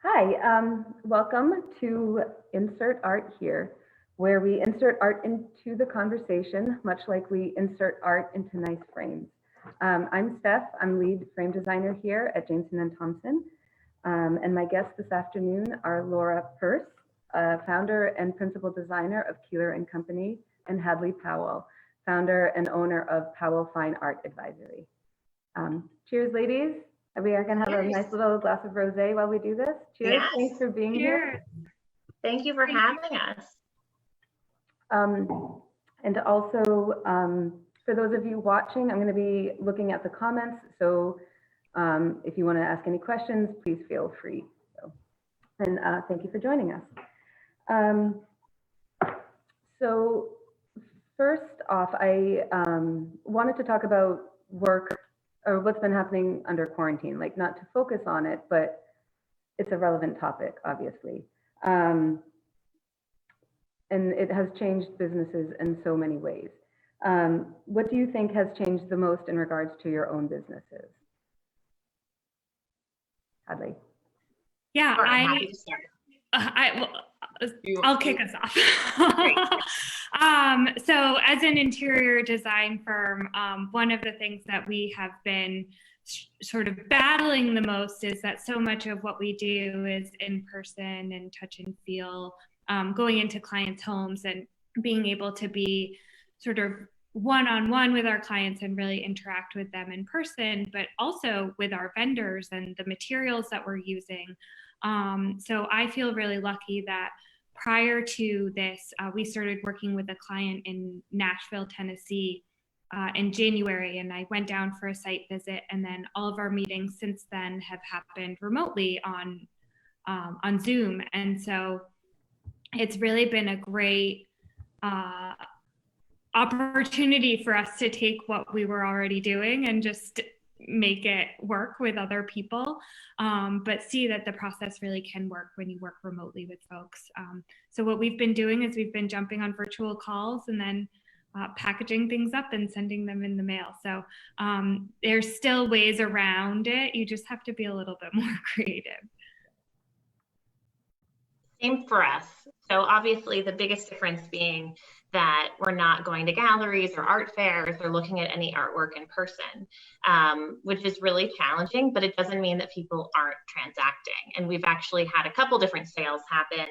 Hi, welcome to Insert Art here, where we insert art into the conversation, much like we insert art into nice frames. I'm Steph, I'm lead frame designer here at Jameson and Thompson. And my guests this afternoon are Laura Purse, founder and principal designer of Keeler Company, and Hadley Powell, founder and owner of Powell Fine Art Advisory. Cheers, ladies. We are going to have a nice little glass of rosé while we do this. Cheers. Yes. Thanks for being here. Thank you for having us. And also, for those of you watching, I'm going to be looking at the comments. So if you want to ask any questions, please feel free. And thank you for joining us. So first off, I wanted to talk about work or what's been happening under quarantine, like not to focus on it, but it's a relevant topic, obviously. And it has changed businesses in so many ways. What do you think has changed the most in regards to your own businesses? Hadley. Yeah, I'll kick us off. So as an interior design firm, one of the things that we have been sort of battling the most is that so much of what we do is in person and touch and feel, going into clients' homes and being able to be sort of one-on-one with our clients and really interact with them in person, but also with our vendors and the materials that we're using. So I feel really lucky that prior to this, we started working with a client in Nashville, Tennessee in January, and I went down for a site visit, and then all of our meetings since then have happened remotely on Zoom. And so it's really been a great opportunity for us to take what we were already doing and just make it work with other people, but see that the process really can work when you work remotely with folks. So what we've been doing is we've been jumping on virtual calls and then packaging things up and sending them in the mail. So there's still ways around it. You just have to be a little bit more creative. Same for us. So obviously the biggest difference being that we're not going to galleries or art fairs or looking at any artwork in person, which is really challenging, but it doesn't mean that people aren't transacting. And we've actually had a couple different sales happen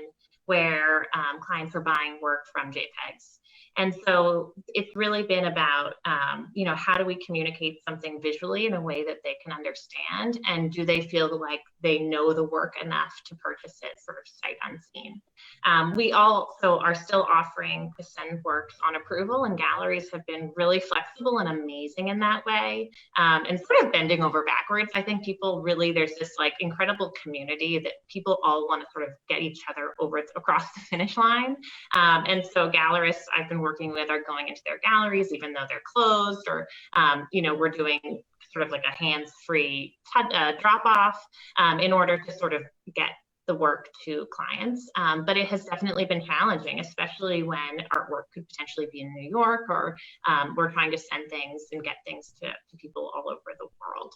where clients are buying work from JPEGs. And so it's really been about, how do we communicate something visually in a way that they can understand? And do they feel like they know the work enough to purchase it sort of sight unseen? We also are still offering to send works on approval, and galleries have been really flexible and amazing in that way. And sort of bending over backwards. I think people really, there's this like incredible community that people all want to sort of get each other across the finish line. And so gallerists I've been working with are going into their galleries, even though they're closed, or, we're doing sort of like a hands-free drop-off in order to sort of get the work to clients. But it has definitely been challenging, especially when artwork could potentially be in New York, or we're trying to send things and get things to people all over the world.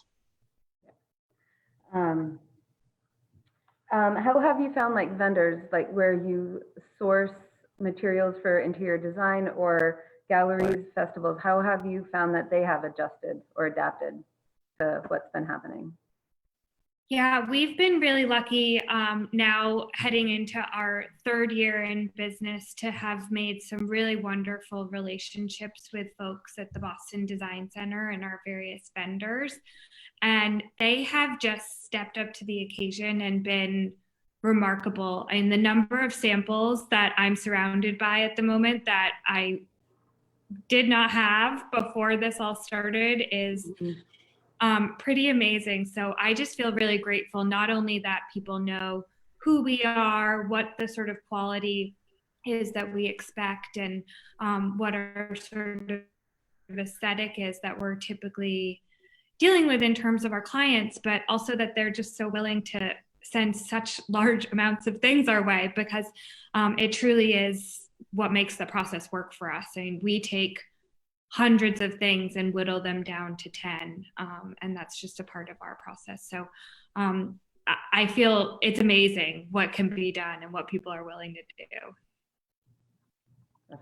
How have you found like vendors, like where you source materials for interior design or galleries, festivals? How have you found that they have adjusted or adapted to what's been happening? Yeah, we've been really lucky now heading into our third year in business to have made some really wonderful relationships with folks at the Boston Design Center and our various vendors. And they have just stepped up to the occasion and been remarkable. And the number of samples that I'm surrounded by at the moment that I did not have before this all started is pretty amazing. So I just feel really grateful, not only that people know who we are, what the sort of quality is that we expect, and what our sort of aesthetic is that we're typically dealing with in terms of our clients, but also that they're just so willing to send such large amounts of things our way, because it truly is what makes the process work for us. I mean, we take hundreds of things and whittle them down to 10. And that's just a part of our process. So I feel it's amazing what can be done and what people are willing to do.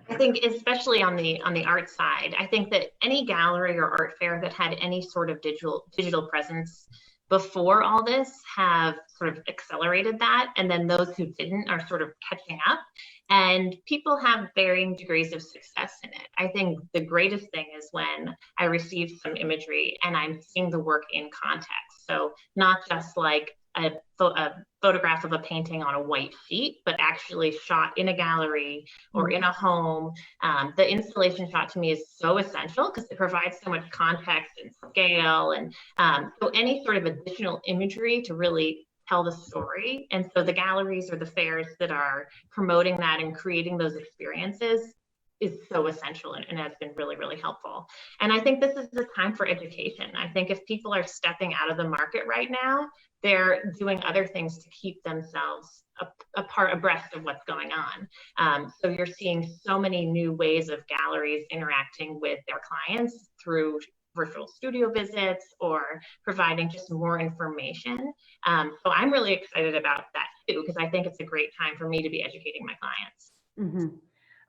I think especially on the art side, I think that any gallery or art fair that had any sort of digital presence before all this have sort of accelerated that, and then those who didn't are sort of catching up, and people have varying degrees of success in it. I think the greatest thing is when I receive some imagery and I'm seeing the work in context. So not just like a photograph of a painting on a white sheet, but actually shot in a gallery or in a home. The installation shot to me is so essential because it provides so much context and scale, and so any sort of additional imagery to really tell the story. And so the galleries or the fairs that are promoting that and creating those experiences is so essential and has been really, really helpful. And I think this is the time for education. I think if people are stepping out of the market right now, they're doing other things to keep themselves abreast of what's going on. So you're seeing so many new ways of galleries interacting with their clients through virtual studio visits or providing just more information. So I'm really excited about that too, because I think it's a great time for me to be educating my clients. Mm-hmm.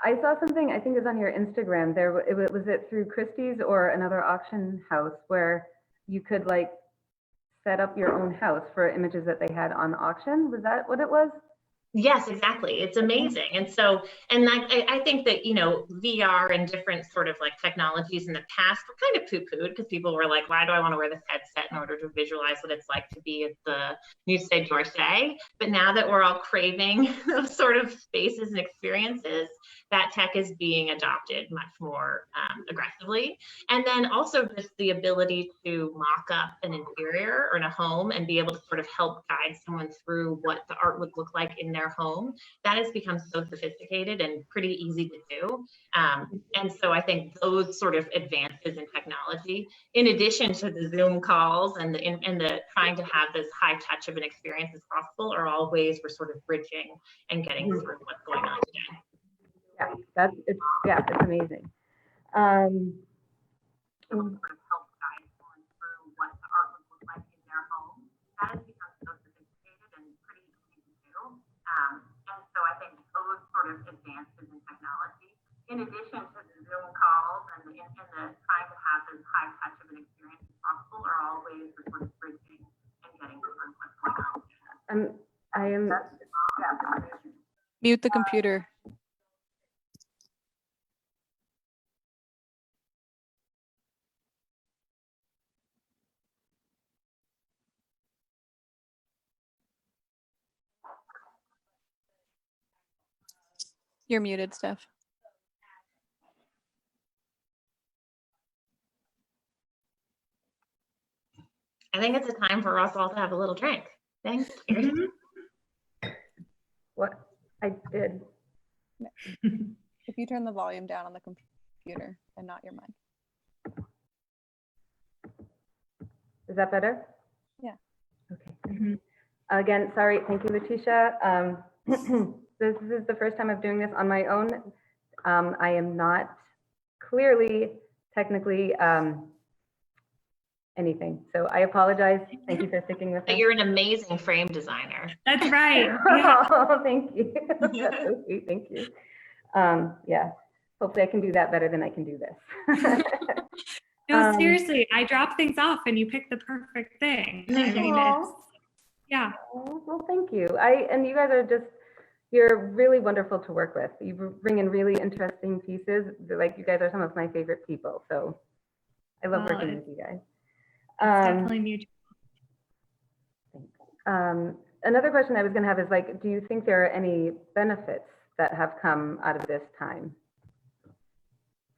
I saw something, I think it was on your Instagram, was it through Christie's or another auction house where you could like set up your own house for images that they had on auction? Was that what it was? Yes, exactly. It's amazing. And so, and I think that, you know, VR and different sort of like technologies in the past were kind of poo-pooed because people were like, why do I want to wear this headset in order to visualize what it's like to be at the Musée d'Orsay? But now that we're all craving those sort of spaces and experiences, that tech is being adopted much more aggressively. And then also just the ability to mock up an interior or in a home and be able to sort of help guide someone through what the art would look like in their home. That has become so sophisticated and pretty easy to do. And so I think those sort of advances in technology, in addition to the Zoom calls and the trying to have as high touch of an experience as possible, are all ways we're sort of bridging and getting through what's going on today. Yeah, it's amazing. Sort of help guide someone through what the art would look like in their home. That has become so sophisticated and pretty easy to do. And so I think those sort of advances in technology, in addition to the Zoom calls and the trying to have as high touch of an experience as possible, are all ways we're sort of bridging and getting through what's going on. Mute the computer. You're muted, Steph. I think it's a time for us all to have a little drink. Thanks. What I did. If you turn the volume down on the computer and not your mic. Is that better? Yeah. Okay. Again, sorry. Thank you, Letitia. This is the first time I'm doing this on my own. I am not clearly technically anything. So I apologize. Thank you for sticking with me. You're an amazing frame designer. That's right. Oh, thank you. That's so sweet. Thank you. Yeah. Hopefully I can do that better than I can do this. No, seriously, I drop things off and you pick the perfect thing. I mean, it's, yeah. Well, thank you. And you guys are just, you're really wonderful to work with. You bring in really interesting pieces. Like, you guys are some of my favorite people. So I love working with you guys. Definitely mutual. Thanks. Another question I was going to have is, like, do you think there are any benefits that have come out of this time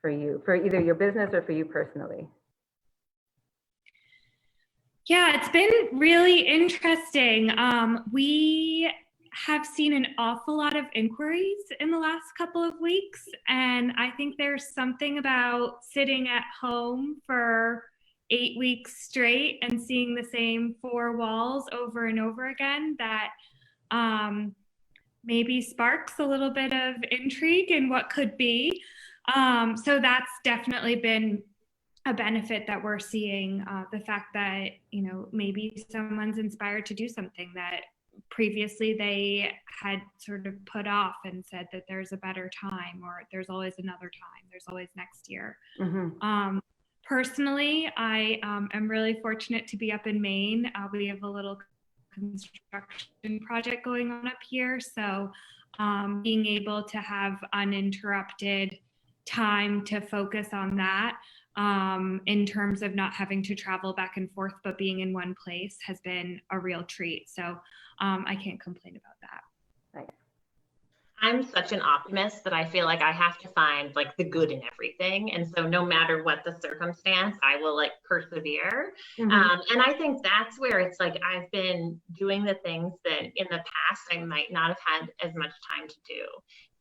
for you, for either your business or for you personally? Yeah, it's been really interesting. We have seen an awful lot of inquiries in the last couple of weeks, and I think there's something about sitting at home for 8 weeks straight and seeing the same 4 walls over and over again that maybe sparks a little bit of intrigue in what could be. So that's definitely been a benefit that we're seeing, the fact that, you know, maybe someone's inspired to do something that previously they had sort of put off and said that there's a better time, or there's always another time, there's always next year. Personally, I am really fortunate to be up in Maine. We have a little construction project going on up here. So being able to have uninterrupted time to focus on that, in terms of not having to travel back and forth, but being in one place, has been a real treat. So I can't complain about that. Nice. I'm such an optimist that I feel like I have to find like the good in everything. And so no matter what the circumstance, I will like persevere. And I think that's where it's like, I've been doing the things that in the past I might not have had as much time to do.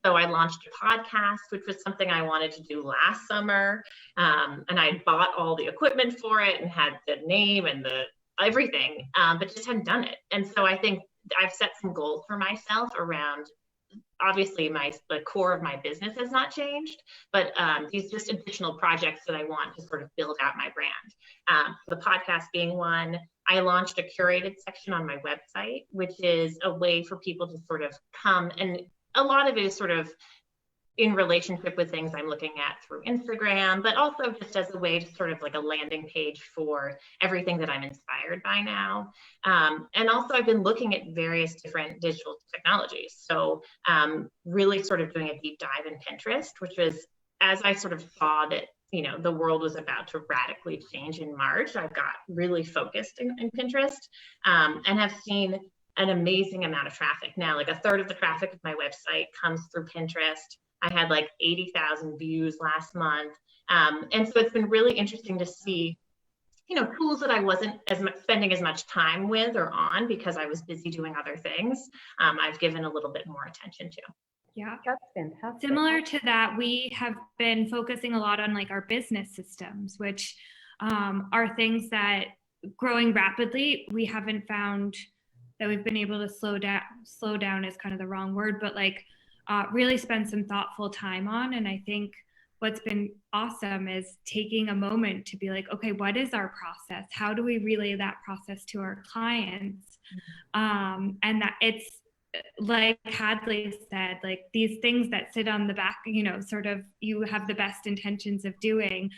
So I launched a podcast, which was something I wanted to do last summer. And I bought all the equipment for it and had the name and the everything, but just hadn't done it. And so I think I've set some goals for myself around, obviously the core of my business has not changed, but these just additional projects that I want to sort of build out my brand. The podcast being one. I launched a curated section on my website, which is a way for people to sort of come, and a lot of it is sort of in relationship with things I'm looking at through Instagram, but also just as a way to sort of like a landing page for everything that I'm inspired by now. And also I've been looking at various different digital technologies. So really sort of doing a deep dive in Pinterest, which was, as I sort of saw that, you know, the world was about to radically change in March, I got really focused in Pinterest, and have seen an amazing amount of traffic. Now, like a third of the traffic of my website comes through Pinterest. I had like 80,000 views last month. And so it's been really interesting to see, you know, tools that I wasn't spending as much time with or on because I was busy doing other things. I've given a little bit more attention to. Yeah, That's fantastic. similar to that, we have been focusing a lot on like our business systems, which are things that, growing rapidly, we haven't found that we've been able to slow down is kind of the wrong word, but like really spend some thoughtful time on. And I think what's been awesome is taking a moment to be like, okay, what is our process? How do we relay that process to our clients? And that it's like Hadley said, like these things that sit on the back, you know, sort of you have the best intentions of doing.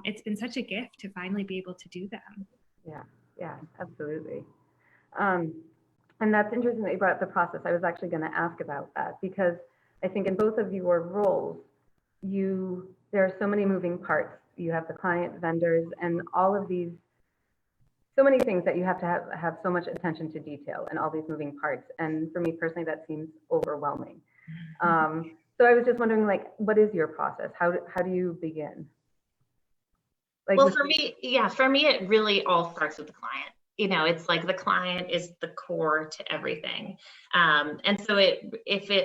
It's been such a gift to finally be able to do them. Yeah, absolutely. And that's interesting that you brought up the process. I was actually going to ask about that because I think in both of your roles, there are so many moving parts. You have the client, vendors, and all of these, so many things that you have to have so much attention to detail and all these moving parts. And for me personally, that seems overwhelming. So I was just wondering, like, what is your process? How do you begin? Like, well, for me, it really all starts with the client. You know, it's like the client is the core to everything. And so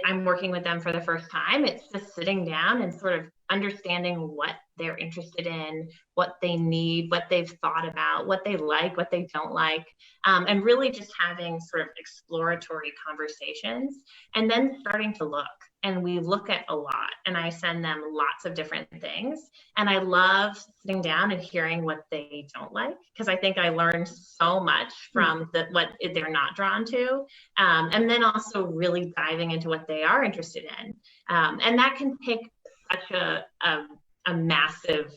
I'm working with them for the first time, it's just sitting down and sort of understanding what they're interested in, what they need, what they've thought about, what they like, what they don't like, and really just having sort of exploratory conversations and then starting to look. And we look at a lot, and I send them lots of different things. And I love sitting down and hearing what they don't like, because I think I learned so much from what they're not drawn to. And then also really diving into what they are interested in. And that can take such a massive,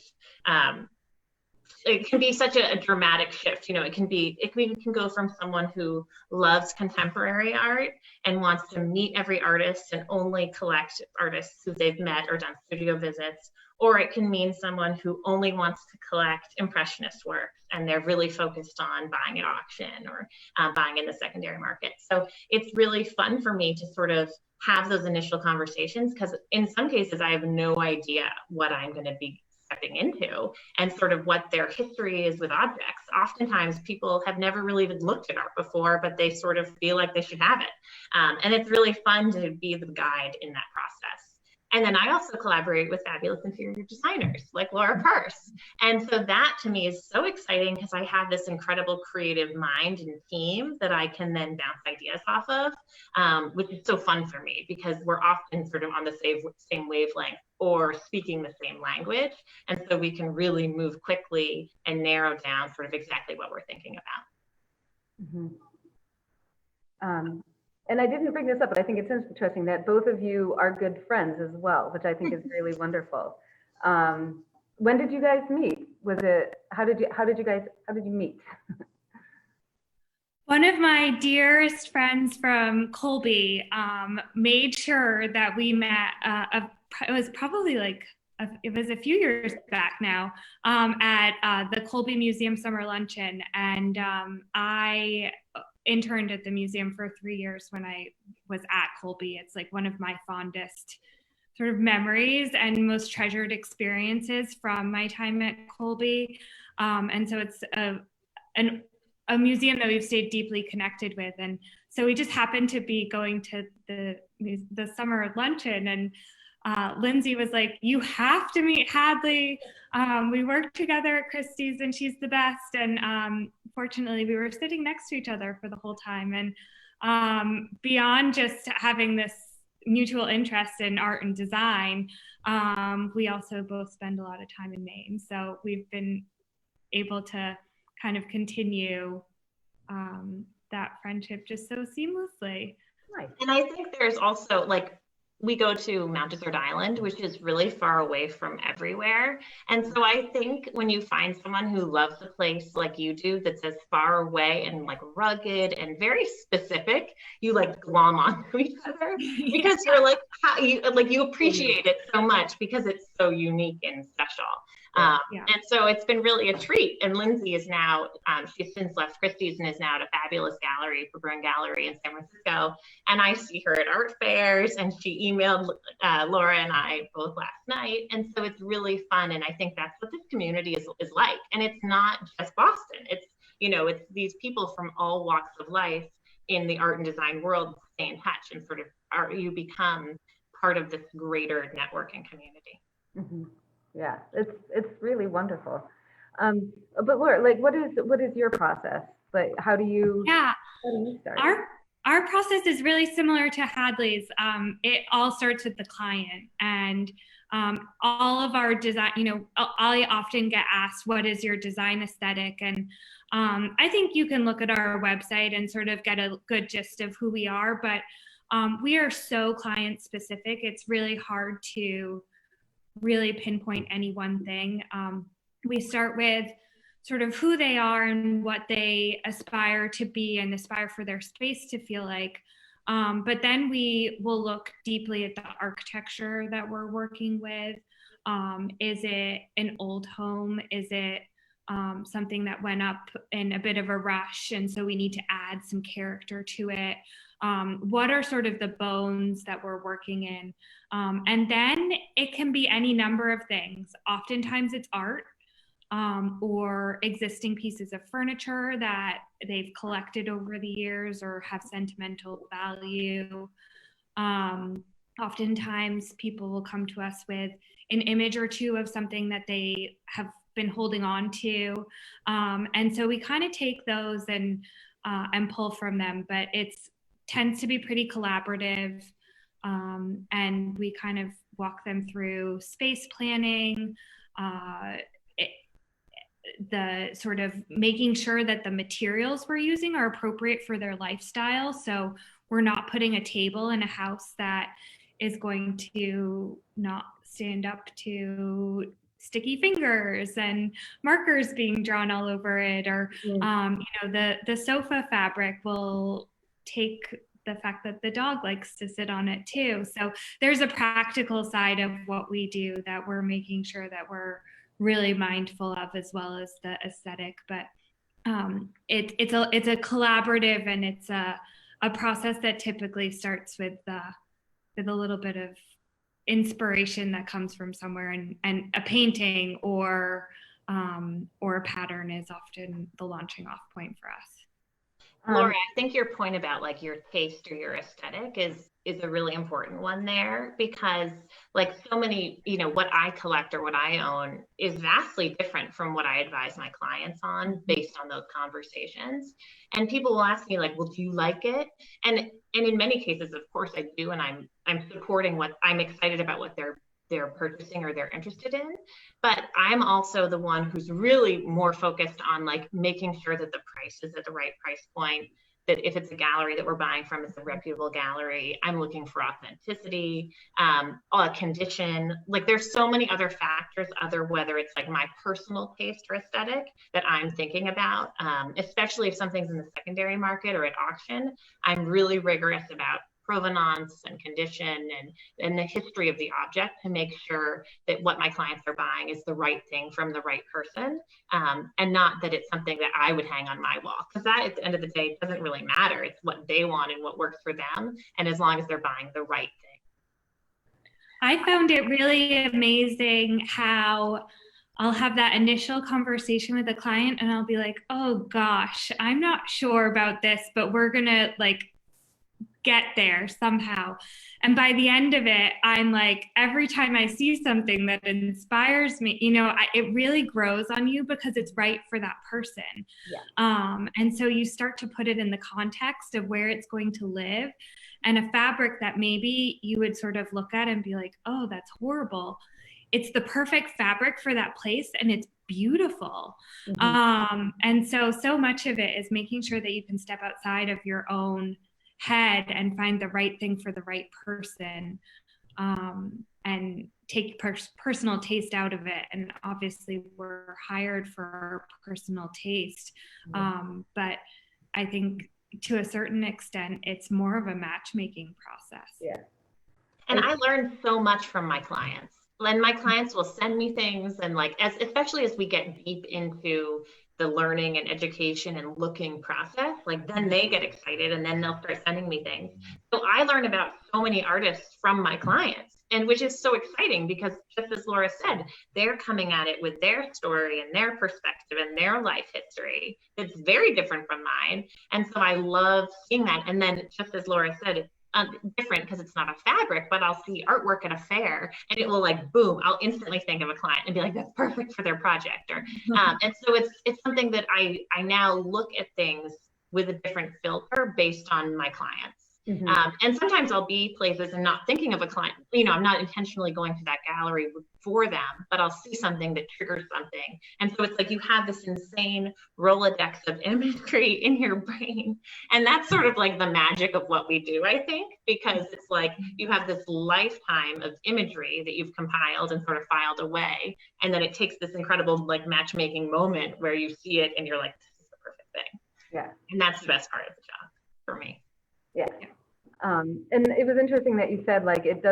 it can be such a dramatic shift. You know, it can go from someone who loves contemporary art and wants to meet every artist and only collect artists who they've met or done studio visits, or it can mean someone who only wants to collect impressionist work and they're really focused on buying at auction or buying in the secondary market. So it's really fun for me to sort of have those initial conversations, because in some cases I have no idea what I'm going to be stepping into and sort of what their history is with objects. Oftentimes people have never really even looked at art before, but they sort of feel like they should have it. And it's really fun to be the guide in that process. And then I also collaborate with fabulous interior designers like Laura Purse. And so that to me is so exciting because I have this incredible creative mind and team that I can then bounce ideas off of, which is so fun for me because we're often sort of on the same wavelength or speaking the same language. And so we can really move quickly and narrow down sort of exactly what we're thinking about. And I didn't bring this up, but I think it's interesting that both of you are good friends as well, which I think is really wonderful. When did you guys meet? How did you meet? One of my dearest friends from Colby made sure that we met. It was probably it was a few years back now at the Colby Museum Summer Luncheon, and I interned at the museum for 3 years when I was at Colby. It's like one of my fondest sort of memories and most treasured experiences from my time at Colby. And so it's a museum that we've stayed deeply connected with. And so we just happened to be going to the summer luncheon, and Lindsay was like, "You have to meet Hadley. We worked together at Christie's and she's the best." And fortunately, we were sitting next to each other for the whole time. And beyond just having this mutual interest in art and design, we also both spend a lot of time in Maine. So we've been able to kind of continue that friendship just so seamlessly. Nice. And I think there's also we go to Mount Desert Island, which is really far away from everywhere. And so I think when you find someone who loves a place like you do, that's as far away and rugged and very specific, you glom onto each other because you're you appreciate it so much because it's so unique and special. And so it's been really a treat. And Lindsay is now, she's since left Christie's and is now at a fabulous gallery, Brookline Gallery in San Francisco. And I see her at art fairs, and she emailed Laura and I both last night. And so it's really fun. And I think that's what this community is like. And it's not just Boston. It's, it's these people from all walks of life in the art and design world stay in touch and sort of you become part of this greater networking community. Mm-hmm. Yeah, it's really wonderful. But Laura, what is your process? How do you start? Our process is really similar to Hadley's. It all starts with the client, and all of our design. I often get asked, "What is your design aesthetic?" And I think you can look at our website and sort of get a good gist of who we are. But we are so client specific. It's really hard to really pinpoint any one thing. We start with sort of who they are and what they aspire to be and aspire for their space to feel like. But then we will look deeply at the architecture that we're working with. Is it an old home? Is it something that went up in a bit of a rush, and so we need to add some character to it? What are sort of the bones that we're working in? And then it can be any number of things. Oftentimes it's art or existing pieces of furniture that they've collected over the years or have sentimental value. Oftentimes people will come to us with an image or two of something that they have been holding on to. And so we kind of take those and pull from them, but it's tends to be pretty collaborative, and we kind of walk them through space planning, the sort of making sure that the materials we're using are appropriate for their lifestyle. So we're not putting a table in a house that is going to not stand up to sticky fingers and markers being drawn all over it, or the sofa fabric will take the fact that the dog likes to sit on it too. So there's a practical side of what we do that we're making sure that we're really mindful of, as well as the aesthetic. But it's a collaborative, and it's a process that typically starts with a little bit of inspiration that comes from somewhere, and a painting or a pattern is often the launching off point for us. Laura, I think your point about like your taste or your aesthetic is a really important one there, because like so many, what I collect or what I own is vastly different from what I advise my clients on based on those conversations. And people will ask me like, well, do you like it? And in many cases, of course I do, and I'm supporting what I'm excited about what they're purchasing or they're interested in. But I'm also the one who's really more focused on like making sure that the price is at the right price point, that if it's a gallery that we're buying from, it's a reputable gallery. I'm looking for authenticity, condition. Like there's so many other factors, whether it's like my personal taste or aesthetic that I'm thinking about, especially if something's in the secondary market or at auction. I'm really rigorous about provenance and condition and the history of the object to make sure that what my clients are buying is the right thing from the right person, and not that it's something that I would hang on my wall, because that at the end of the day doesn't really matter. It's what they want and what works for them, and as long as they're buying the right thing. I found it really amazing how I'll have that initial conversation with a client and I'll be like, oh gosh, I'm not sure about this, but we're gonna like get there somehow. And by the end of it, I'm like, every time I see something that inspires me, it really grows on you because it's right for that person. Yeah. And so you start to put it in the context of where it's going to live, and a fabric that maybe you would sort of look at and be like, oh, that's horrible. It's the perfect fabric for that place, and it's beautiful. And so much of it is making sure that you can step outside of your own head and find the right thing for the right person, and take personal taste out of it. And obviously we're hired for our personal taste, but I think to a certain extent it's more of a matchmaking process. Yeah. And I learned so much from my clients. And my clients will send me things, and like especially as we get deep into the learning and education and looking process, like then they get excited and then they'll start sending me things. So I learn about so many artists from my clients, and which is so exciting because just as Laura said, they're coming at it with their story and their perspective and their life history that's very different from mine. And so I love seeing that. And then just as Laura said, different because it's not a fabric, but I'll see artwork at a fair and it will like, boom, I'll instantly think of a client and be like, that's perfect for their project. Or, and so it's something that I now look at things with a different filter based on my clients. And sometimes I'll be places and not thinking of a client, I'm not intentionally going to that gallery for them, but I'll see something that triggers something. And so it's like you have this insane Rolodex of imagery in your brain. And that's sort of like the magic of what we do, I think, because it's like you have this lifetime of imagery that you've compiled and sort of filed away. And then it takes this incredible like matchmaking moment where you see it and you're like, this is the perfect thing. Yeah. And that's the best part of the job for me. Yeah. And it was interesting that you said, like, it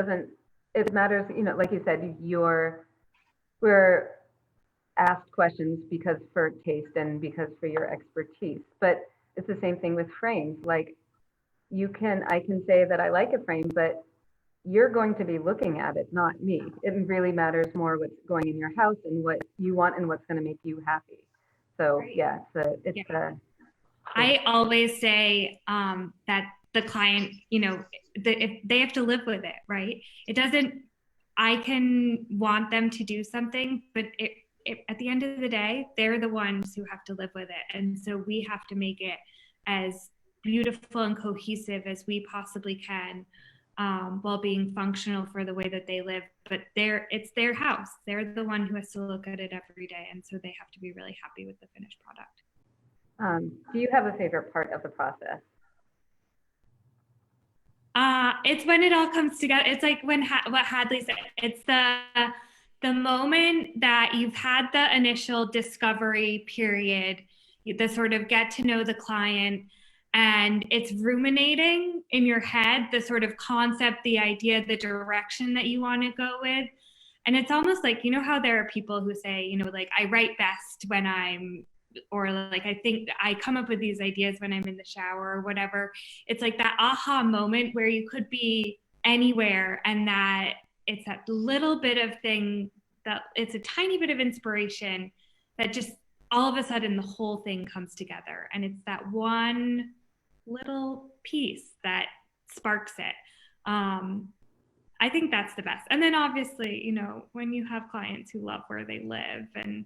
matters, like you said, we're asked questions because for taste and because for your expertise, but it's the same thing with frames. Like I can say that I like a frame, but you're going to be looking at it, not me. It really matters more what's going in your house and what you want and what's going to make you happy. So yeah, I always say that the client, if they have to live with it, right? I can want them to do something, but at the end of the day, they're the ones who have to live with it. And so we have to make it as beautiful and cohesive as we possibly can, while being functional for the way that they live. But it's their house. They're the one who has to look at it every day. And so they have to be really happy with the finished product. Do you have a favorite part of the process? It's when it all comes together. It's like what Hadley said. It's the moment that you've had the initial discovery period, the sort of get to know the client, and it's ruminating in your head, the sort of concept, the idea, the direction that you want to go with. And it's almost like, how there are people who say, like, I write best when or like, I think I come up with these ideas when I'm in the shower or whatever. It's like that aha moment where you could be anywhere, and that it's that little bit of thing that it's a tiny bit of inspiration that just all of a sudden the whole thing comes together. And it's that one little piece that sparks it. I think that's the best. And then obviously, you know, when you have clients who love where they live and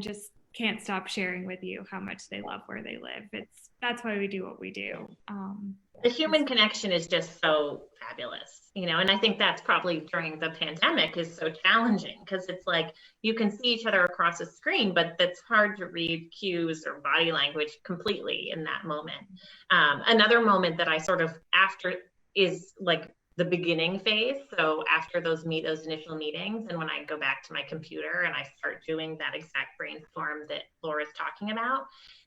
just can't stop sharing with you how much they love where they live, that's why we do what we do. The human connection is just so fabulous, you know, and I think that's probably during the pandemic is so challenging because it's like you can see each other across a screen, but it's hard to read cues or body language completely in that moment. Another moment that I sort of after is like the beginning phase. So after those initial meetings, and when I go back to my computer and I start doing that exact brainstorm that Laura's talking about,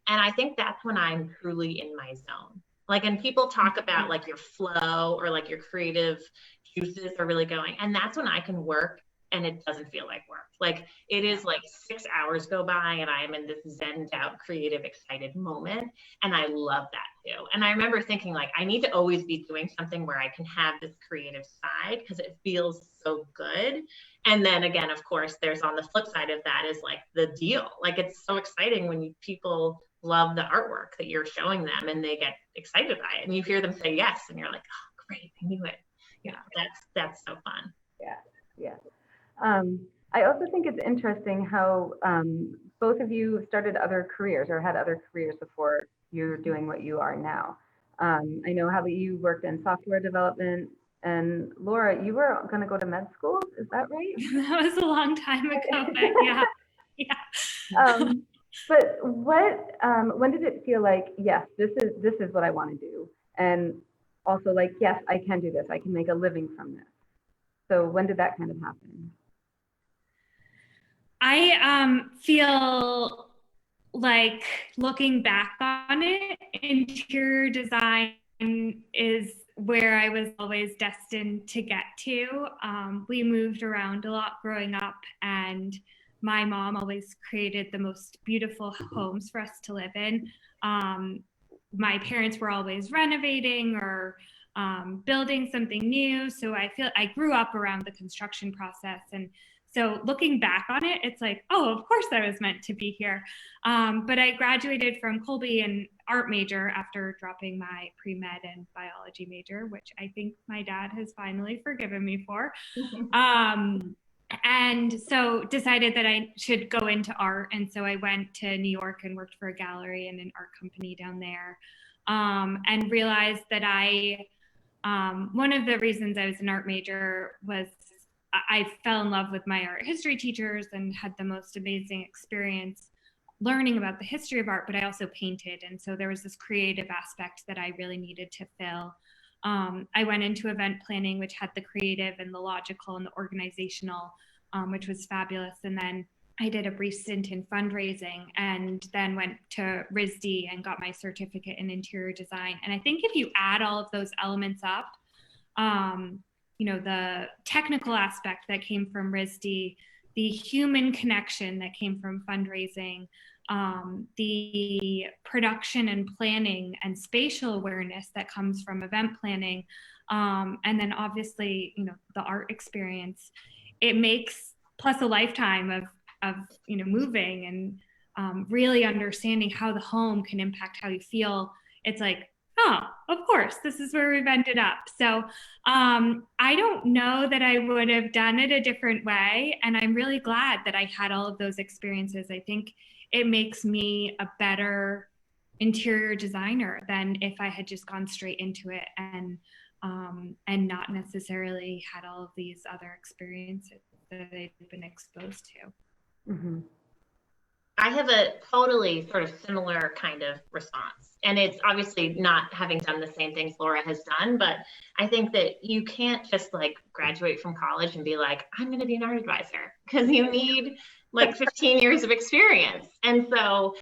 and I think that's when I'm truly in my zone. Like, and people talk about like your flow or like your creative juices are really going. And that's when I can work and it doesn't feel like work. Like it is like 6 hours go by and I am in this zenned out, creative, excited moment. And I love that too. And I remember thinking like, I need to always be doing something where I can have this creative side because it feels so good. And then again, of course, there's on the flip side of that is like the deal. Like it's so exciting when people love the artwork that you're showing them and they get excited by it and you hear them say yes and you're like, oh great, I knew it. You know, that's so fun. Yeah. I also think it's interesting how both of you started other careers or had other careers before you're doing what you are now. I know how you worked in software development, and Laura, you were going to go to med school, is that right? That was a long time ago, but yeah. But when did it feel like, yes, this is what I want to do, and also like, yes, I can do this, I can make a living from this. So when did that kind of happen? I feel like looking back on it, interior design is where I was always destined to get to. We moved around a lot growing up, and my mom always created the most beautiful homes for us to live in. My parents were always renovating or building something new. So I feel I grew up around the construction process. And so looking back on it, it's like, oh, of course I was meant to be here. But I graduated from Colby and art major after dropping my pre-med and biology major, which I think my dad has finally forgiven me for. And so decided that I should go into art. And so I went to New York and worked for a gallery and an art company down there, and realized that one of the reasons I was an art major was I fell in love with my art history teachers and had the most amazing experience learning about the history of art, but I also painted. And so there was this creative aspect that I really needed to fill. I went into event planning, which had the creative and the logical and the organizational, which was fabulous. And then I did a brief stint in fundraising and then went to RISD and got my certificate in interior design. And I think if you add all of those elements up, you know, the technical aspect that came from RISD, the human connection that came from fundraising, the production and planning and spatial awareness that comes from event planning, and then obviously, you know, the art experience, it makes, plus a lifetime of you know, moving and really understanding how the home can impact how you feel. It's like, oh, of course, this is where we've ended up. So I don't know that I would have done it a different way. And I'm really glad that I had all of those experiences. I think it makes me a better interior designer than if I had just gone straight into it and not necessarily had all of these other experiences that I've been exposed to. Mm-hmm. I have a totally sort of similar kind of response. And it's obviously not having done the same things Laura has done, but I think that you can't just like graduate from college and be like, I'm going to be an art advisor, because you need like 15 years of experience. And so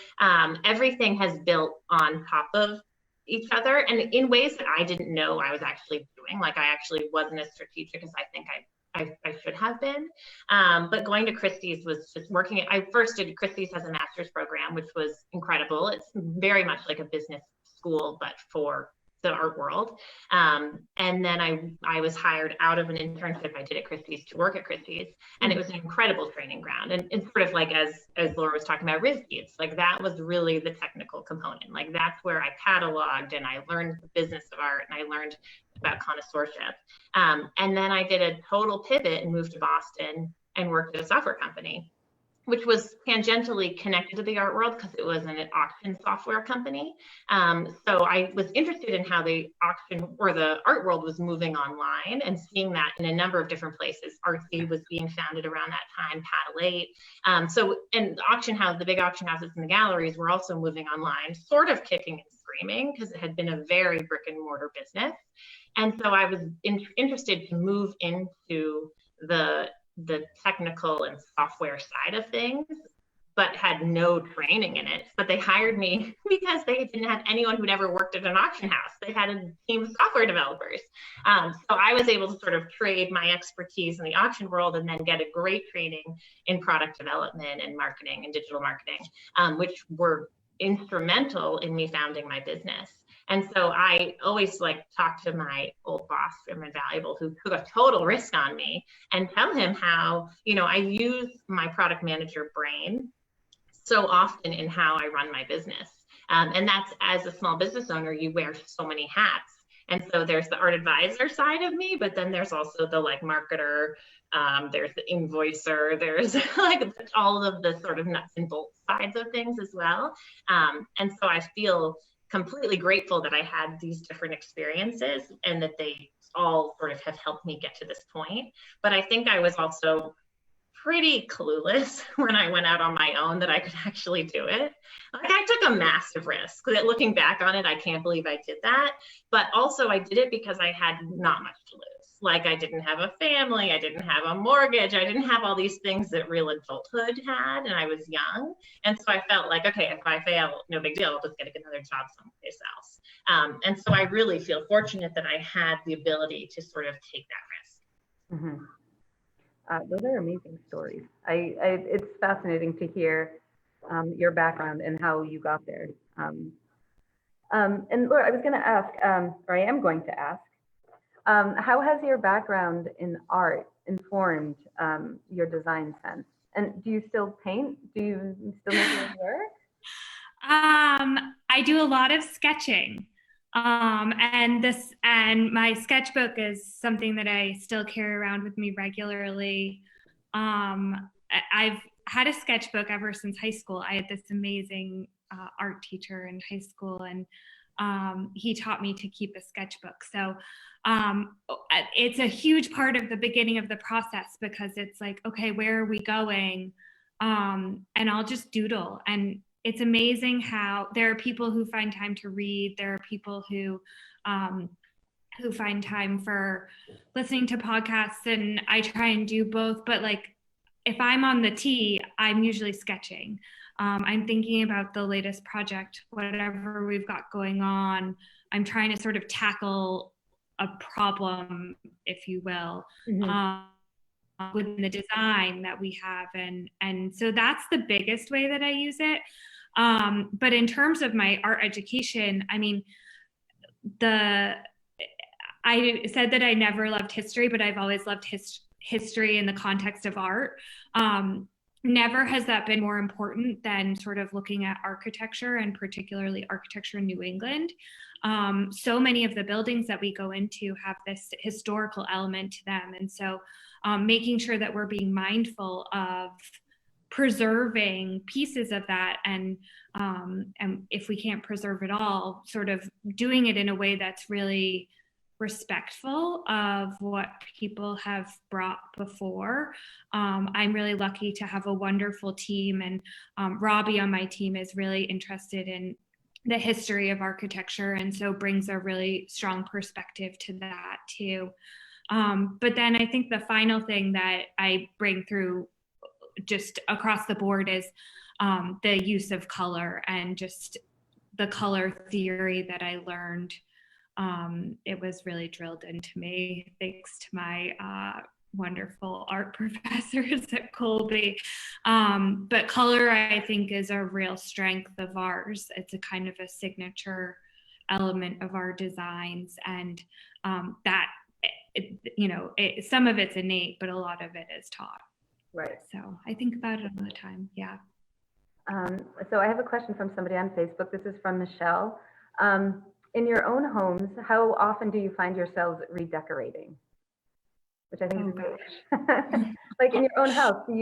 everything has built on top of each other and in ways that I didn't know I was actually doing. Like I actually wasn't as strategic as I think I should have been. But going to Christie's was just working. I first did Christie's as a master's program, which was incredible. It's very much like a business school, but for the art world. And then I was hired out of an internship I did at Christie's to work at Christie's, and it was an incredible training ground. And it's sort of like, as Laura was talking about RISD, it's like that was really the technical component. Like that's where I cataloged and I learned the business of art and I learned about connoisseurship. And then I did a total pivot and moved to Boston and worked at a software company, which was tangentially connected to the art world because it was an auction software company. So I was interested in how the auction or the art world was moving online and seeing that in a number of different places. Artsy was being founded around that time, Paddle 8. So, and the auction house, the big auction houses and the galleries were also moving online, sort of kicking and screaming because it had been a very brick and mortar business. And so I was interested to move into the technical and software side of things, but had no training in it. But they hired me because they didn't have anyone who'd ever worked at an auction house. They had a team of software developers. So I was able to sort of trade my expertise in the auction world and then get a great training in product development and marketing and digital marketing, which were instrumental in me founding my business. And so I always like talk to my old boss, Invaluable, who took a total risk on me, and tell him how, I use my product manager brain so often in how I run my business. And that's, as a small business owner, you wear so many hats. And so there's the art advisor side of me, but then there's also the like marketer, there's the invoicer, there's like all of the sort of nuts and bolts sides of things as well. And so I feel completely grateful that I had these different experiences and that they all sort of have helped me get to this point. But I think I was also pretty clueless when I went out on my own that I could actually do it. Like I took a massive risk. Looking back on it, I can't believe I did that. But also I did it because I had not much to lose. Like I didn't have a family, I didn't have a mortgage, I didn't have all these things that real adulthood had, and I was young. And so I felt like, okay, if I fail, no big deal, I'll just get another job someplace else. And so I really feel fortunate that I had the ability to sort of take that risk. Mm-hmm. Those are amazing stories. It's fascinating to hear your background and how you got there. And Laura, I was going to ask, or I am going to ask, how has your background in art informed your design sense? And do you still paint? Do you still make your work? I do a lot of sketching. And my sketchbook is something that I still carry around with me regularly. I've had a sketchbook ever since high school. I had this amazing art teacher in high school, and he taught me to keep a sketchbook. So it's a huge part of the beginning of the process because it's like, okay, where are we going? And I'll just doodle. And it's amazing how there are people who find time to read. There are people who find time for listening to podcasts, and I try and do both. But like, if I'm on the tee, I'm usually sketching. I'm thinking about the latest project, whatever we've got going on. I'm trying to sort of tackle a problem, if you will, within the design that we have. And so that's the biggest way that I use it. But in terms of my art education, I mean, I said that I never loved history, but I've always loved history in the context of art. Never has that been more important than sort of looking at architecture, and particularly architecture in New England. So many of the buildings that we go into have this historical element to them. And so making sure that we're being mindful of preserving pieces of that, and if we can't preserve it all, sort of doing it in a way that's really respectful of what people have brought before. I'm really lucky to have a wonderful team, and Robbie on my team is really interested in the history of architecture, and so brings a really strong perspective to that too. But then I think the final thing that I bring through just across the board is the use of color, and just the color theory that I learned. It was really drilled into me thanks to my wonderful art professors at Colby. But color, I think, is a real strength of ours. It's a kind of a signature element of our designs, and that some of it's innate, but a lot of it is taught. Right. So I think about it all the time. Yeah. So I have a question from somebody on Facebook. This is from Michelle. In your own homes, how often do you find yourselves redecorating? Which I think is really like in your own house. Do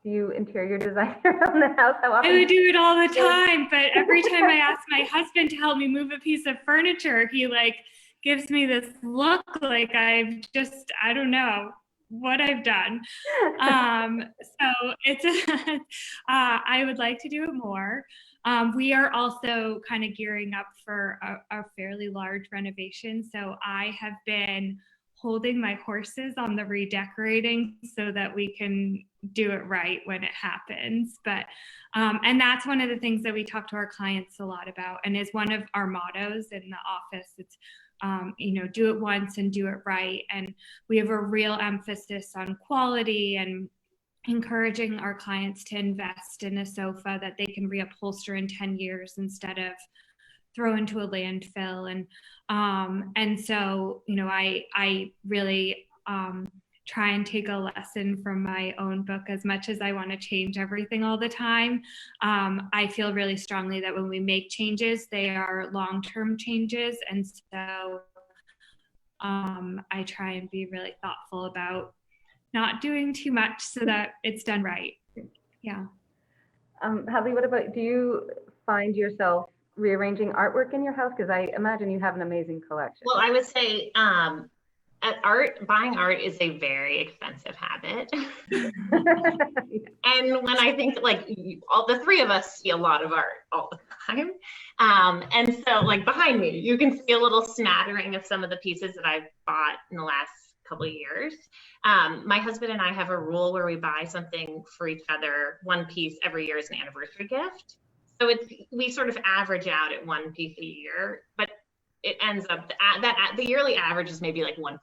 you interior design your own house? How often? I would do it all the time, but every time I ask my husband to help me move a piece of furniture, he like gives me this look like I don't know what I've done. So it's I would like to do it more. We are also kind of gearing up for a fairly large renovation. So I have been holding my horses on the redecorating so that we can do it right when it happens. But and that's one of the things that we talk to our clients a lot about, and is one of our mottos in the office. It's do it once and do it right. And we have a real emphasis on quality and encouraging our clients to invest in a sofa that they can reupholster in 10 years instead of throw into a landfill. And so, I really try and take a lesson from my own book. As much as I want to change everything all the time, I feel really strongly that when we make changes, they are long-term changes. And so I try and be really thoughtful about not doing too much so that it's done right. Yeah. Hadley, what about, do you find yourself rearranging artwork in your house? Because I imagine you have an amazing collection. Well, I would say buying art is a very expensive habit. And when I think all the three of us see a lot of art all the time. And so like behind me, you can see a little smattering of some of the pieces that I've bought in the last couple of years. My husband and I have a rule where we buy something for each other, one piece every year as an anniversary gift. So we sort of average out at one piece a year, but it ends up the yearly average is maybe like 1.5.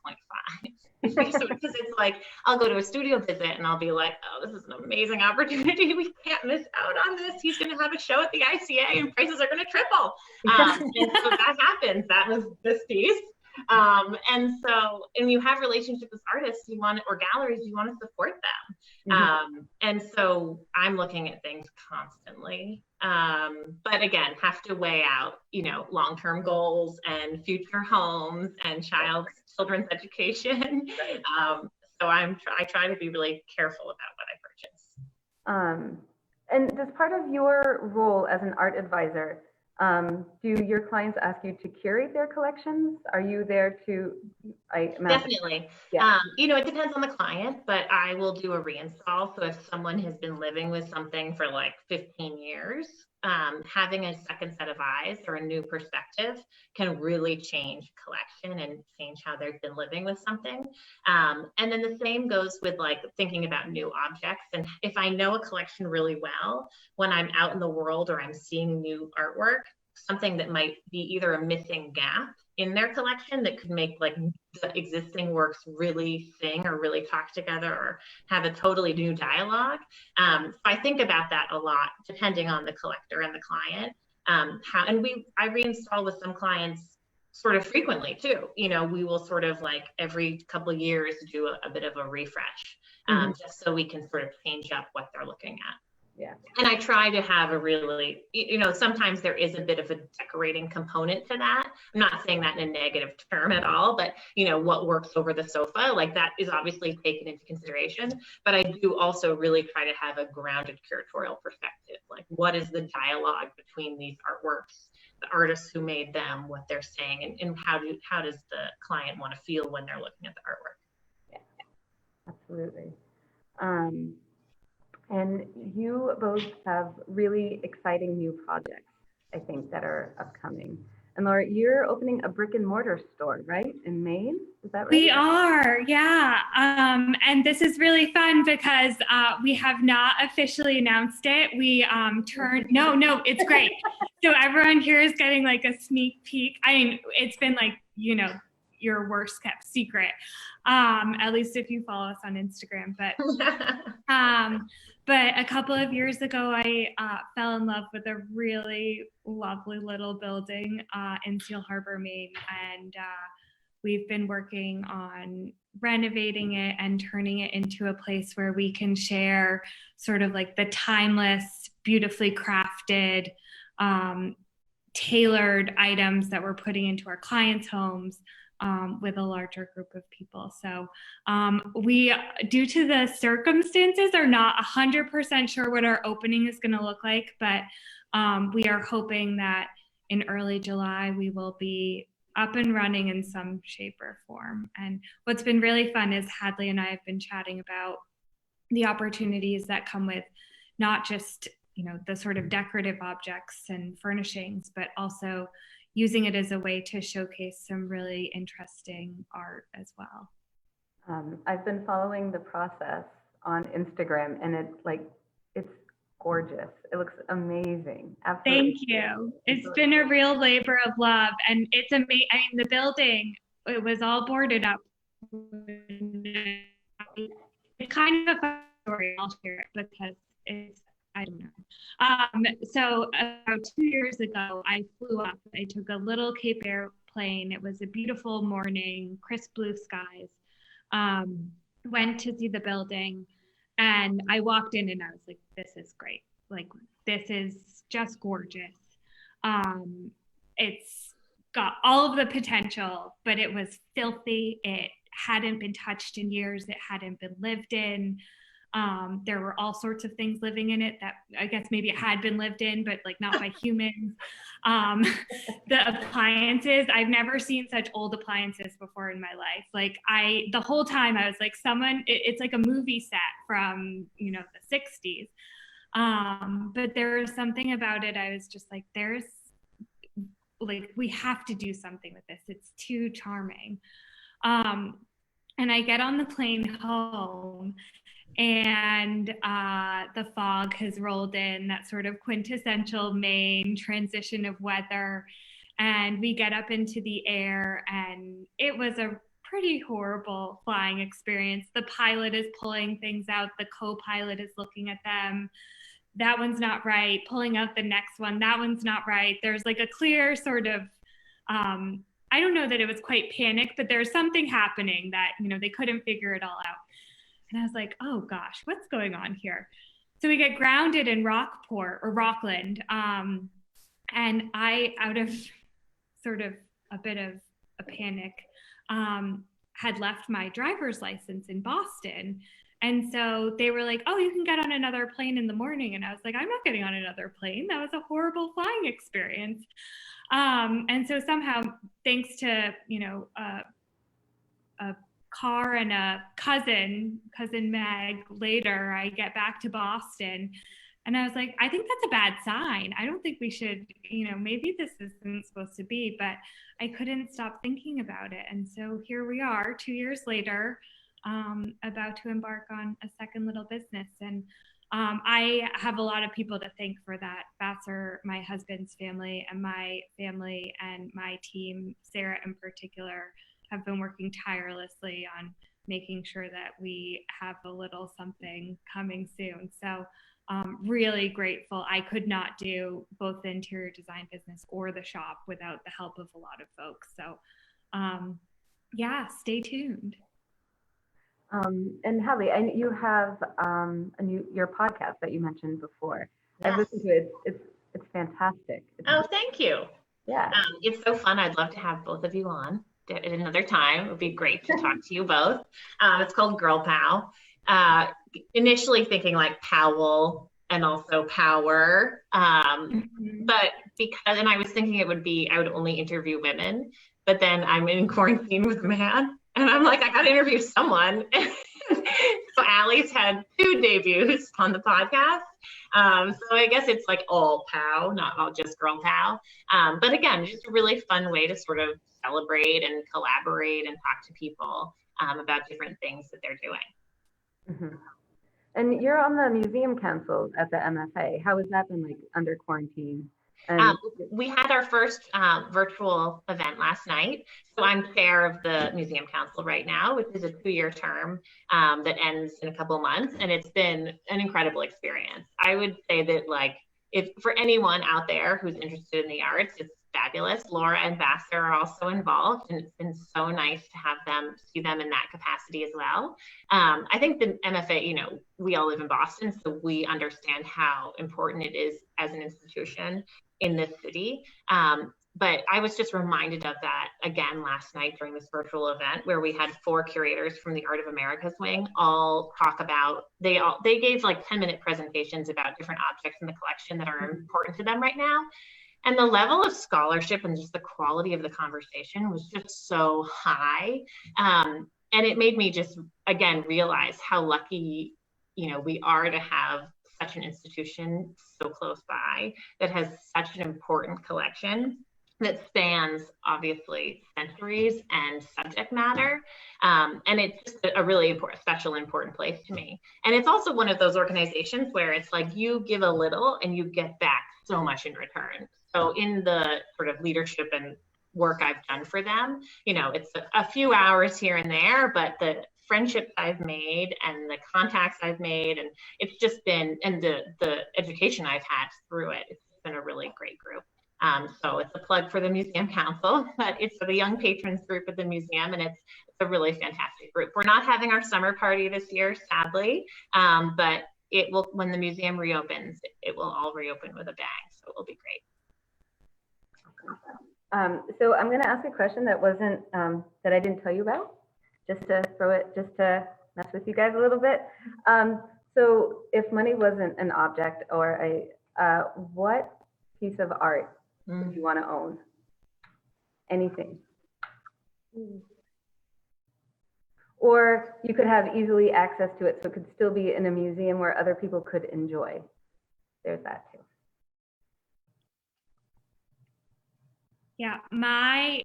Because it's like I'll go to a studio visit and I'll be like, oh, this is an amazing opportunity. We can't miss out on this. He's going to have a show at the ICA and prices are going to triple. And so that happens. That was this piece. And you have relationships with artists or galleries, you want to support them. And so I'm looking at things constantly. But again, have to weigh out, long-term goals and future homes and children's education. So I try to be really careful about what I purchase. And as part of your role as an art advisor, do your clients ask you to curate their collections? Are you there to, I imagine? Definitely. Yeah. It depends on the client, but I will do a reinstall. So if someone has been living with something for like 15 years, having a second set of eyes or a new perspective can really change collection and change how they've been living with something. And then the same goes with like thinking about new objects. And if I know a collection really well, when I'm out in the world or I'm seeing new artwork, something that might be either a missing gap in their collection that could make like the existing works really sing or really talk together or have a totally new dialogue. So I think about that a lot, depending on the collector and the client. I reinstall with some clients sort of frequently too. We will sort of like every couple of years do a bit of a refresh, just so we can sort of change up what they're looking at. Yeah. And I try to have a really, sometimes there is a bit of a decorating component to that. I'm not saying that in a negative term at all, but what works over the sofa, like that is obviously taken into consideration. But I do also really try to have a grounded curatorial perspective. Like, what is the dialogue between these artworks, the artists who made them, what they're saying, and how does the client want to feel when they're looking at the artwork? Yeah, absolutely. And you both have really exciting new projects, I think, that are upcoming. And Laura, you're opening a brick and mortar store, right? In Maine, is that right? We are, yeah. And this is really fun because we have not officially announced it. We no, it's great. So everyone here is getting like a sneak peek. I mean, it's been like, your worst kept secret, at least if you follow us on Instagram. But a couple of years ago, I fell in love with a really lovely little building in Seal Harbor, Maine. And we've been working on renovating it and turning it into a place where we can share sort of like the timeless, beautifully crafted, tailored items that we're putting into our clients' homes with a larger group of people. So we, due to the circumstances, are not 100% sure what our opening is going to look like, but we are hoping that in early July, we will be up and running in some shape or form. And what's been really fun is Hadley and I have been chatting about the opportunities that come with not just, you know, the sort of decorative objects and furnishings, but also using it as a way to showcase some really interesting art as well. I've been following the process on Instagram, and it's gorgeous. It looks amazing. Absolutely. Thank you. It's been a real labor of love, and it's amazing. I mean, the building, it was all boarded up. It's kind of a fun story. I'll share it because it's, I don't know. So about 2 years ago, I flew up. I took a little Cape airplane. It was a beautiful morning, crisp blue skies. Went to see the building, and I walked in and I was like, this is great. Like, this is just gorgeous. It's got all of the potential, but it was filthy. It hadn't been touched in years. It hadn't been lived in. There were all sorts of things living in it that I guess maybe it had been lived in, but like not by humans. The appliances, I've never seen such old appliances before in my life. Like the whole time I was like, it's like a movie set from, you know, the 60s. But there was something about it. I was just like, we have to do something with this. It's too charming. And I get on the plane home, and the fog has rolled in, that sort of quintessential Maine transition of weather. And we get up into the air, and it was a pretty horrible flying experience. The pilot is pulling things out. The co-pilot is looking at them. That one's not right. Pulling out the next one. That one's not right. There's like a clear sort of, I don't know that it was quite panic, but there's something happening that, you know, they couldn't figure it all out. And I was like, oh gosh, what's going on here? So we get grounded in Rockland. And I, out of sort of a bit of a panic, had left my driver's license in Boston. And so they were like, oh, you can get on another plane in the morning. And I was like, I'm not getting on another plane. That was a horrible flying experience. And so somehow, thanks to, you know, a car and a cousin Meg, later, I get back to Boston, and I was like, I think that's a bad sign. I don't think we should, you know, maybe this isn't supposed to be, but I couldn't stop thinking about it. And so here we are 2 years later, about to embark on a second little business. And I have a lot of people to thank for that. Vassar, my husband's family, and my family, and my team, Sarah in particular, have been working tirelessly on making sure that we have a little something coming soon. So really grateful. I could not do both the interior design business or the shop without the help of a lot of folks. So yeah, stay tuned. And Hadley, you have your podcast that you mentioned before. Yes. I've listened to it. It's fantastic. Oh, thank you. Yeah. It's so fun. I'd love to have both of you on at another time. It would be great to talk to you both. It's called Girl Pow. Initially thinking like Powell and also Power. But and I was thinking I would only interview women, but then I'm in quarantine with a man, and I'm like, I got to interview someone. So Allie's had 2 debuts on the podcast. So I guess it's like all Pow, not all just Girl Pow. But again, just a really fun way to sort of celebrate and collaborate and talk to people about different things that they're doing. Mm-hmm. And you're on the museum council at the MFA. How has that been like under quarantine? And We had our first virtual event last night. So I'm chair of the Museum Council right now, which is a 2-year term that ends in a couple of months. And it's been an incredible experience. I would say that, like, if for anyone out there who's interested in the arts, it's fabulous. Laura and Vassar are also involved, and it's been so nice to have them, see them in that capacity as well. I think the MFA, you know, we all live in Boston, so we understand how important it is as an institution in this city. But I was just reminded of that again last night during this virtual event where we had 4 curators from the Art of America's wing all talk about, they gave like 10-minute presentations about different objects in the collection that are important to them right now. And the level of scholarship and just the quality of the conversation was just so high. And it made me just, again, realize how lucky, you know, we are to have such an institution so close by that has such an important collection that spans, obviously, centuries and subject matter. And it's just a really important place to me. And it's also one of those organizations where it's like you give a little and you get back so much in return. So in the sort of leadership and work I've done for them, you know, it's a few hours here and there, but the friendships I've made and the contacts I've made, and it's just been, and the education I've had through it, it's been a really great group. So it's a plug for the Museum Council, but it's for the young patrons group at the museum, and it's a really fantastic group. We're not having our summer party this year, sadly, but it will, when the museum reopens, it will all reopen with a bang, so it will be great. So I'm going to ask a question that wasn't, that I didn't tell you about, just to throw it, just to mess with you guys a little bit. So if money wasn't an object or what piece of art would you want to own? Anything. Or you could have easily access to it, so it could still be in a museum where other people could enjoy. There's that too. Yeah, I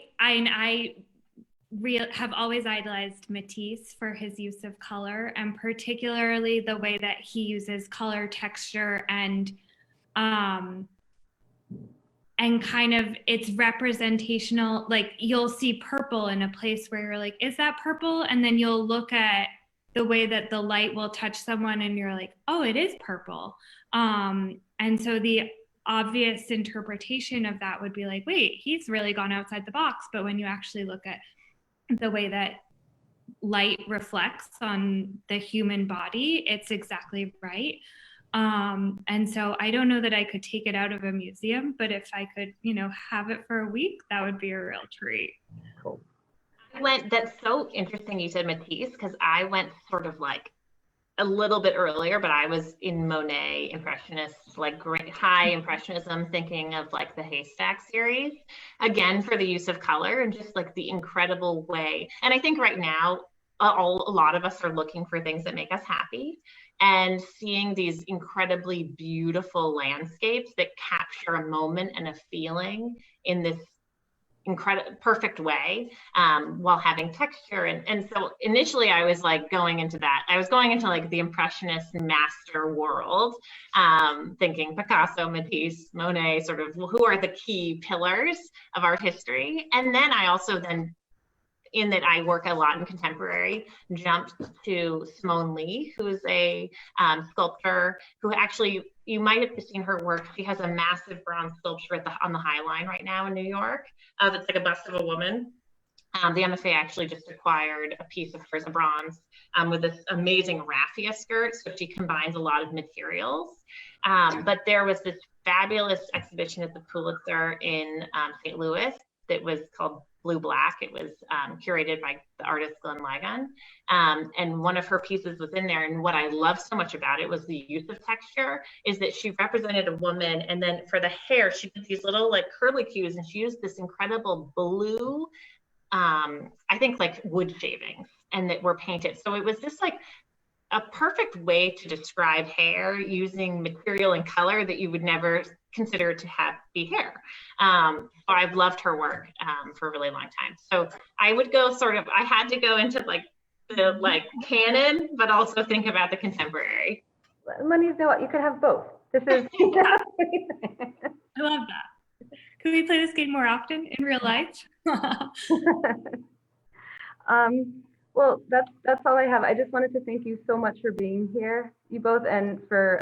have always idolized Matisse for his use of color, and particularly the way that he uses color, texture, and kind of it's representational. Like you'll see purple in a place where you're like, is that purple? And then you'll look at the way that the light will touch someone and you're like, oh, it is purple. And so the obvious interpretation of that would be like, wait, he's really gone outside the box. But when you actually look at the way that light reflects on the human body, it's exactly right. And so I don't know that I could take it out of a museum, but if I could, you know, have it for a week, that would be a real treat. Cool. That's so interesting you said Matisse, because I went sort of like a little bit earlier, but I was in Monet Impressionist, like great high Impressionism, thinking of like the Haystack series, again, for the use of color and just like the incredible way. And I think right now, a lot of us are looking for things that make us happy, and seeing these incredibly beautiful landscapes that capture a moment and a feeling in this perfect way, while having texture. And so initially I was like going into that. I was going into like the Impressionist master world, thinking Picasso, Matisse, Monet, sort of who are the key pillars of art history. And then I also in that I work a lot in contemporary, jumped to Simone Lee, who's a sculptor who actually, you might have seen her work. She has a massive bronze sculpture on the High Line right now in New York. That's like a bust of a woman. The MFA actually just acquired a piece of hers, a bronze, with this amazing raffia skirt. So she combines a lot of materials. But there was this fabulous exhibition at the Pulitzer in St. Louis that was called Blue Black. It was curated by the artist Glenn Ligon. And one of her pieces was in there. And what I love so much about it was the use of texture, is that she represented a woman. And then for the hair, she did these little like curlicues, and she used this incredible blue, I think like wood shavings, and that were painted. So it was just like a perfect way to describe hair using material and color that you would never consider to be hair. So I've loved her work for a really long time. So I would go I had to go into like the canon, but also think about the contemporary. Money's no, you could have both. This is. I love that. Could we play this game more often in real life? Well, that's all I have. I just wanted to thank you so much for being here, you both, and for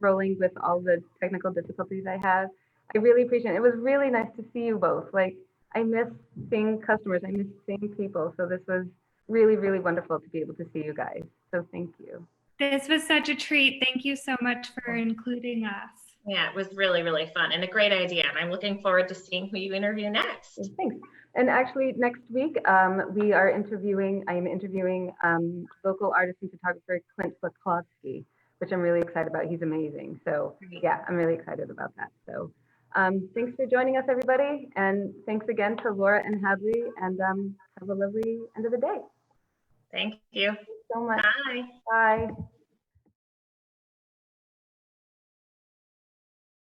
rolling with all the technical difficulties I have. I really appreciate it. It was really nice to see you both. Like, I miss seeing customers. I miss seeing people. So this was really, really wonderful to be able to see you guys. So thank you. This was such a treat. Thank you so much for including us. Yeah, it was really, really fun and a great idea. And I'm looking forward to seeing who you interview next. Thanks. And actually, next week, I'm interviewing local artist and photographer Clint Blaklowski, which I'm really excited about. He's amazing. So yeah, I'm really excited about that. So thanks for joining us, everybody. And thanks again to Laura and Hadley, and have a lovely end of the day. Thank you. Thanks so much. Bye. Bye.